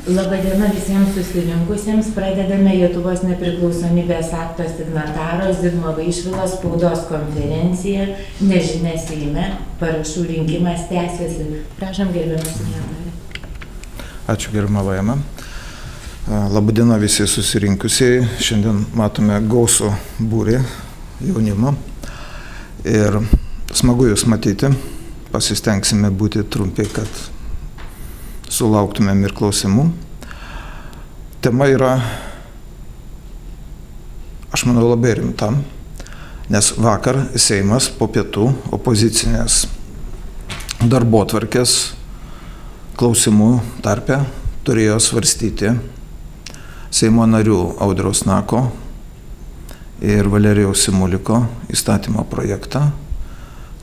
Labadiena visiems susirinkusiems. Pradedame Lietuvos nepriklausomybės akto signataro Zigmo Vaišvilo spaudos konferenciją Nežinia Seime. Parašų rinkimas tęsiasi. Prašom, gerbiamas signatarė. Ačiū, gerbiama Vaima. Labadiena visi susirinkusieji. Šiandien matome gausų būrį jaunimo. Ir smagu jūs matyti. Pasistengsime būti trumpi, kad sulauktumėm ir klausimų. Tema yra, aš manau, labai rimta, nes vakar Seimas po pietų opozicinės darbotvarkės klausimų tarpe turėjo svarstyti Seimo narių Audriaus Nako ir Valerijaus Simuliko įstatymo projektą,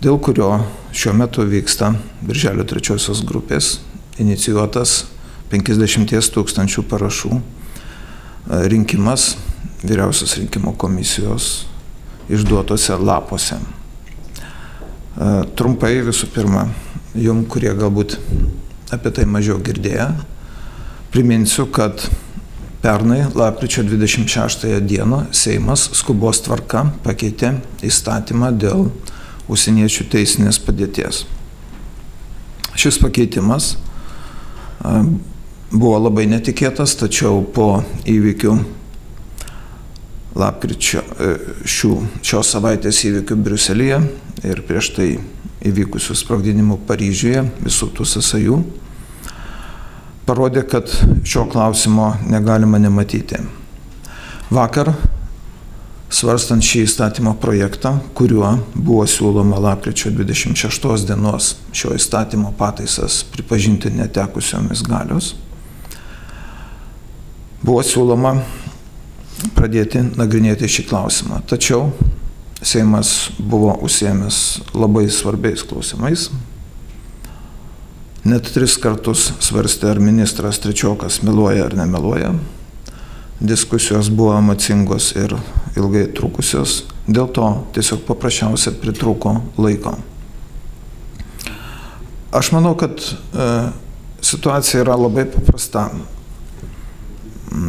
dėl kurio šiuo metu vyksta Birželio 3 grupės inicijuotas 50 000 parašų rinkimas Vyriausios rinkimų komisijos išduotose lapuose. Trumpai visų pirma, jums, kurie galbūt apie tai mažiau girdėję, priminsiu, kad pernai lapkričio 26 dieną Seimas skubos tvarka pakeitė įstatymą dėl užsieniečių teisinės padėties. Šis pakeitimas buvo labai netikėtas, tačiau po įvykių lapkričio šios savaitės įvykių Briuselyje ir prieš tai įvykusių sprogdinimų Paryžiuje, visų tų sąsajų, parodė, kad šio klausimo negalima nematyti. Vakar, svarstant šį įstatymo projektą, kuriuo buvo siūloma lapkričio 26 dienos šio įstatymo pataisas pripažinti netekusiomis galios, buvo siūloma pradėti nagrinėti šį klausimą. Tačiau Seimas buvo užsiėmęs labai svarbiais klausimais. Net 3 kartus svarstė, ar ministras Trečiokas meluoja ar nemeluoja. Diskusijos buvo emocingos ir ilgai trukusios, dėl to tiesiog paprasčiausiai pritrūko laiko. Aš manau, kad situacija yra labai paprasta.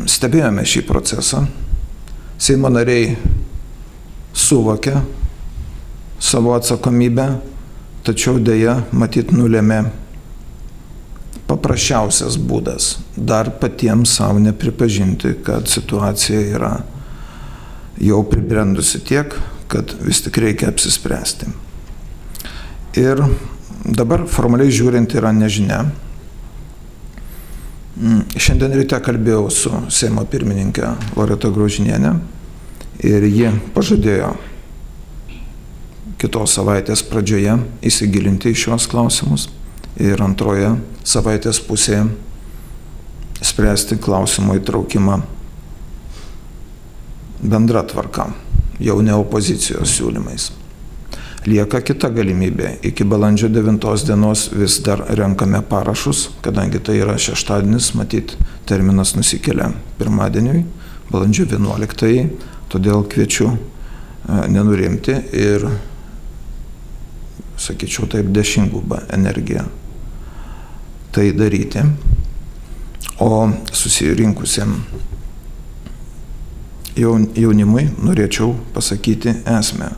Stebėjome šį procesą, Seimo nariai suvokė savo atsakomybę, tačiau dėja matyt nulėmė paprasčiausias būdas dar patiems savo nepripažinti, kad situacija yra jau pribrendusi tiek, kad vis tik reikia apsispręsti. Ir dabar formaliai žiūrint yra nežinia. Šiandien ryte kalbėjau su Seimo pirmininkė Loreta Graužinienė ir ji pažadėjo kitos savaitės pradžioje įsigilinti į šios klausimus ir antroje savaitės pusėje spręsti klausimo įtraukimą bendra tvarka, jau ne opozicijos siūlymais. Lieka kita galimybė. Iki balandžio 9 dienos vis dar renkame parašus, kadangi tai yra šeštadienis, matyt, terminas nusikelia pirmadieniui, balandžio 11, todėl kviečiu nenurimti ir, sakyčiau taip, dešimtgubą energiją tai daryti. O susirinkusiam jaunimui norėčiau pasakyti esmę.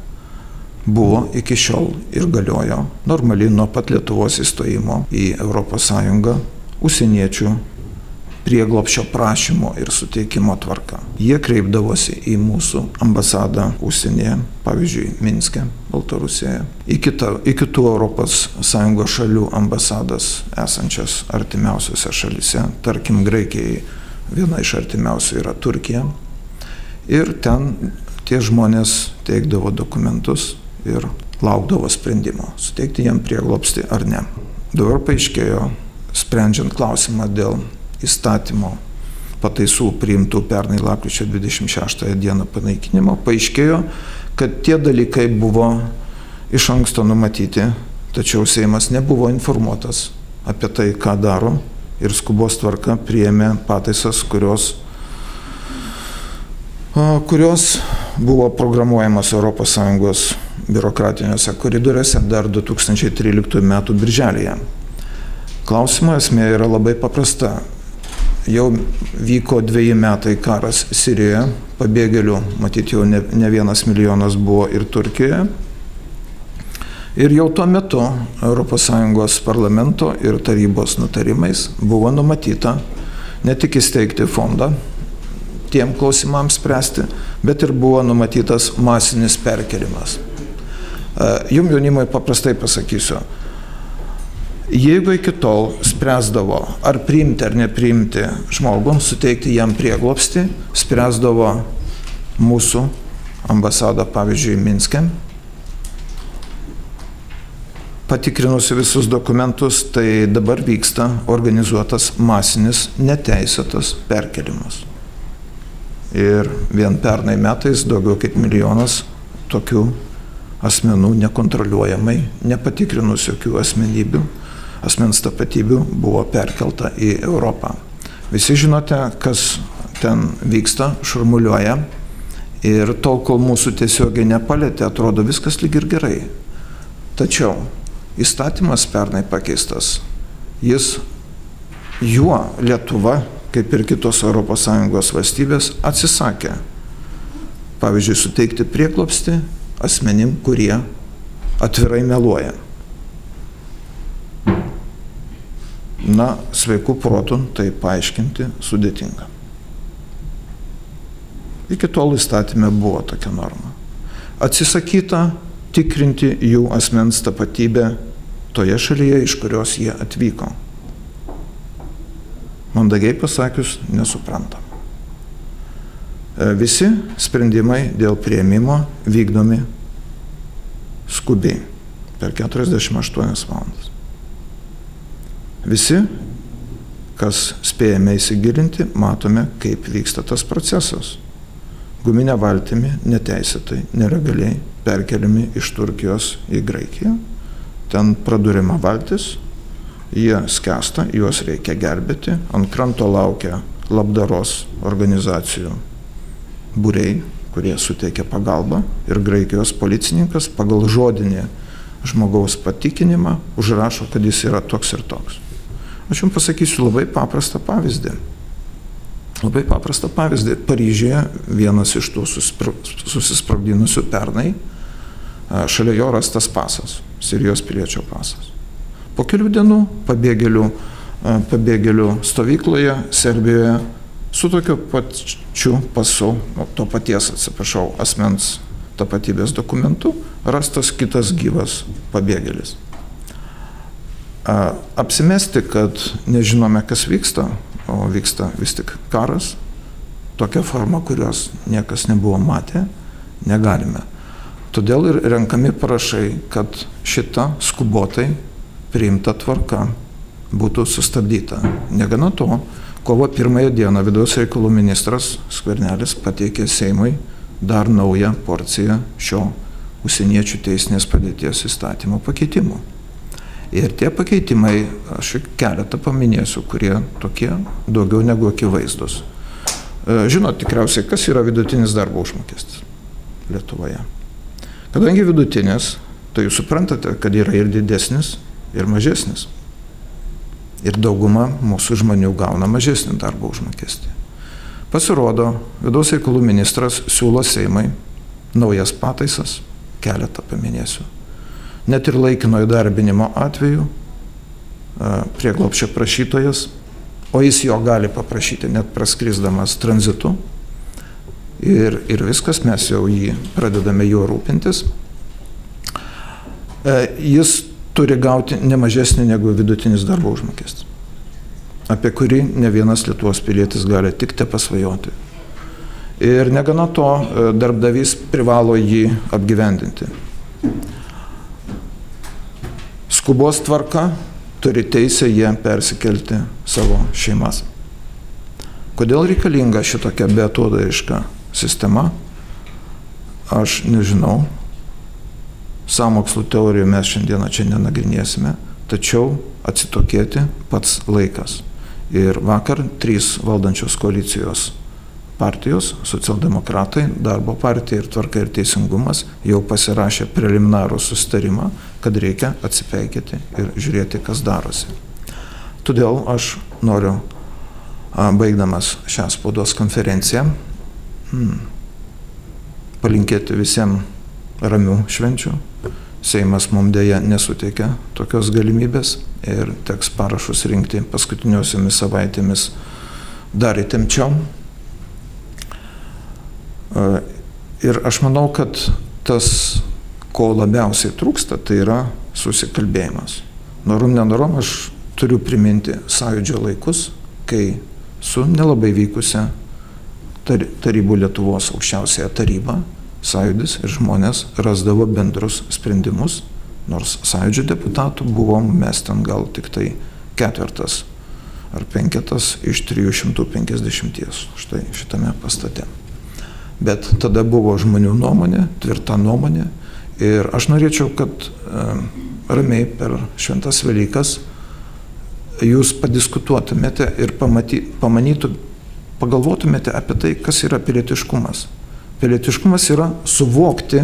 Buvo iki šiol ir galiojo normaliai nuo pat Lietuvos įstojimo į ES užsieniečių prieglobsčio prašymo ir suteikimo tvarka. Jie kreipdavosi į mūsų ambasadą užsienyje, pavyzdžiui, Minske, Baltarusijoje, į kitų ES šalių ambasadas esančias artimiausiose šalise, tarkim, Graikijai viena iš artimiausių yra Turkija. Ir ten tie žmonės teikdavo dokumentus ir laukdavo sprendimo, suteikti jam prieglobstį ar ne. Dabar paaiškėjo, sprendžiant klausimą dėl įstatymo pataisų priimtų pernai lapkričio 26 dieną panaikinimo, paaiškėjo, kad tie dalykai buvo iš anksto numatyti, tačiau Seimas nebuvo informuotas apie tai, ką daro, ir skubos tvarka priėmė pataisas, kurios buvo programuojamas ES biurokratiniuose koridoriuose dar 2013 m. birželėje. Klausimo esmė yra labai paprasta. jau vyko 2 metai karas Sirijoje, pabėgėlių, matyt, jau ne 1 milijonas buvo ir Turkijoje. Ir jau tuo metu ES parlamento ir tarybos nutarimais buvo numatyta ne tik įsteigti fondą tiem klausimams spręsti, bet ir buvo numatytas masinis perkelimas. Jums jaunimui paprastai pasakysiu, jeigu iki tol spręsdavo, ar priimti ar nepriimti žmogų, suteikti jam prieglobstį, spręsdavo mūsų ambasada, pavyzdžiui, Minske, patikrinusi visus dokumentus, tai dabar vyksta organizuotas masinis neteisėtas perkelimas. Ir vien pernai metais daugiau kaip 1 milijonas tokių asmenų nekontroliuojamai, nepatikrinus jokių asmens tapatybių, buvo perkelta į Europą. Visi žinote, kas ten vyksta, šurmuliuoja, ir tol, kol mūsų tiesiogiai nepalietė, atrodo viskas lyg ir gerai. Tačiau įstatymas pernai pakeistas. Juo Lietuva, kaip ir kitos ES valstybės, atsisakė, pavyzdžiui, suteikti prieglobstį asmenim, kurie atvirai meluoja. Na, sveikų protų tai paaiškinti sudėtinga. Iki tol įstatyme buvo tokia norma. Atsisakyta tikrinti jų asmens tapatybę toje šalyje, iš kurios jie atvyko. Mandagiai pasakius, nesuprantam. Visi sprendimai dėl priėmimo vykdomi skubiai, per 48 valandas. Visi, kas spėjame įsigilinti, matome, kaip vyksta tas procesas. Guminė valtimi neteisėtai, nelegaliai perkeliami iš Turkijos į Graikiją. Ten pradurima valtis, jie skęsta, juos reikia gelbėti, ant kranto laukia labdaros organizacijų būriai, kurie suteikia pagalbą, ir Graikijos policininkas pagal žodinį žmogaus patikinimą užrašo, kad jis yra toks ir toks. Aš jums pasakysiu labai paprastą pavyzdį. Labai paprastą pavyzdį. Paryžiuje vienas iš tų susisprogdinusių pernai, šalia jo rastas pasas, Sirijos piliečio pasas. Po kelių dienų pabėgėlių stovykloje Serbijoje su tokiu pačiu pasu, to paties, atsiprašau, asmens tapatybės dokumentu, rastas kitas gyvas pabėgėlis. Apsimesti, kad nežinome, kas vyksta, o vyksta vis tik karas, tokia forma, kurios niekas nebuvo matę, negalime. Todėl ir renkami parašai, kad šita skubotai priimta tvarka būtų sustabdyta. Negana to, kovo 1 dieną vidaus reikalų ministras Skvernelis pateikė Seimui dar naują porciją šio užsieniečių teisinės padėties įstatymo pakeitimų. Ir tie pakeitimai, aš keletą paminėsiu, kurie tokie daugiau negu akivaizdus. Žinot tikriausiai, kas yra vidutinis darbo užmokestis Lietuvoje. Kadangi vidutinis, tai jūs suprantate, kad yra ir didesnis, ir mažesnis. Ir dauguma mūsų žmonių gauna mažesnį darbo užmokestį. Pasirodo, vidaus reikalų ministras siūlo Seimai naujas pataisas, keletą paminėsiu. Net ir laikino įdarbinimo atveju prieglobsčio prašytojas, o jis jo gali paprašyti net praskrisdamas tranzitu, ir viskas, mes jau jį pradedame juo rūpintis, jis turi gauti nemažesnį negu vidutinis darbo užmokestis, apie kurį ne vienas Lietuvos pilietis gali tik te pasvajoti. Ir negana to, darbdavys privalo jį apgyvendinti. Skubos tvarka turi teisę jie persikelti savo šeimas. Kodėl reikalinga šitokia beatodairiška sistema, aš nežinau. Sąmokslų teorijų mes šiandieną čia nenagrinėsime, tačiau atsitokėti pats laikas. Ir vakar 3 valdančios koalicijos partijos, socialdemokratai, Darbo partija ir Tvarka ir teisingumas, jau pasirašė preliminarų susitarimą, kad reikia atsipeikėti ir žiūrėti, kas darosi. Todėl aš noriu baigdamas šią spaudos konferenciją, palinkėti visiems ramių švenčių. Seimas mums dėja nesuteikia tokios galimybės ir teks parašus rinkti paskutiniosiomis savaitėmis dar įtempčiau. Ir aš manau, kad tas, ko labiausiai trūksta, tai yra susikalbėjimas. Norom nenorom aš turiu priminti Sąjūdžio laikus, kai su nelabai vykusia tarybų Lietuvos aukščiausiąją tarybą Sąjūdis ir žmonės rasdavo bendrus sprendimus, nors Sąjūdžio deputatų buvom mes ten gal tik tai 4 ar 5 iš 350 štai šitame pastate. Bet tada buvo žmonių nuomonė, tvirta nuomonė ir aš norėčiau, kad ramiai per šventas Velykas jūs padiskutuotumėte ir pagalvotumėte apie tai, kas yra pilietiškumas. Pilietiškumas yra suvokti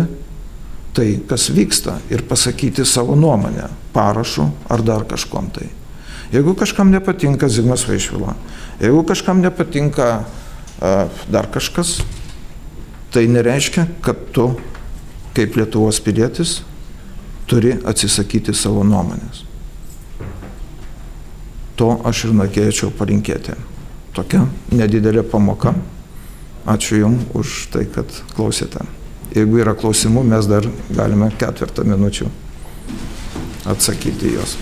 tai, kas vyksta ir pasakyti savo nuomonę, parašu ar dar kažkom tai. Jeigu kažkam nepatinka Zigmas Vaišvila, jeigu kažkam nepatinka dar kažkas, tai nereiškia, kad tu, kaip Lietuvos pilietis, turi atsisakyti savo nuomonės. To aš ir norėčiau palinkėti. Tokia nedidelė pamoka. Ačiū Jums už tai, kad klausėte. Jeigu yra klausimų, mes dar galime 4 minučių atsakyti juos.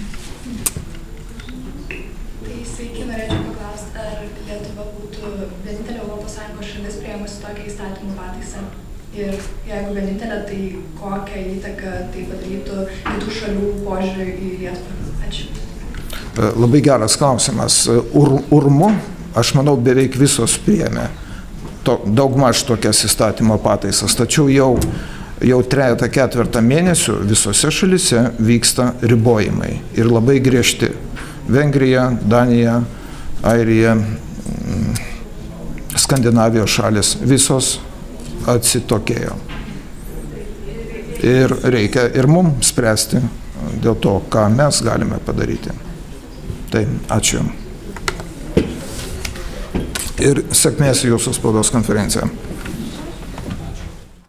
Tai sveiki, norėčiau paklausti, ar Lietuva būtų vienintelė ES šalis priėmusi tokią įstatymų pataisą? Ir jeigu vienintelė, tai kokią įtaką tai padarytų kitų šalių požiūrį į Lietuvą? Ačiū. Labai geras klausimas. Urmu, aš manau, beveik visos priėmė daugmaž tokias įstatymo pataisas, tačiau jau 3-4 mėnesių visose šalise vyksta ribojimai ir labai griežti. Vengrija, Danija, Airija, Skandinavijos šalis, visos atsitokėjo. Ir reikia ir mums spręsti dėl to, ką mes galime padaryti. Tai ačiū. Ir sėkmės jūsų spaudos konferenciją.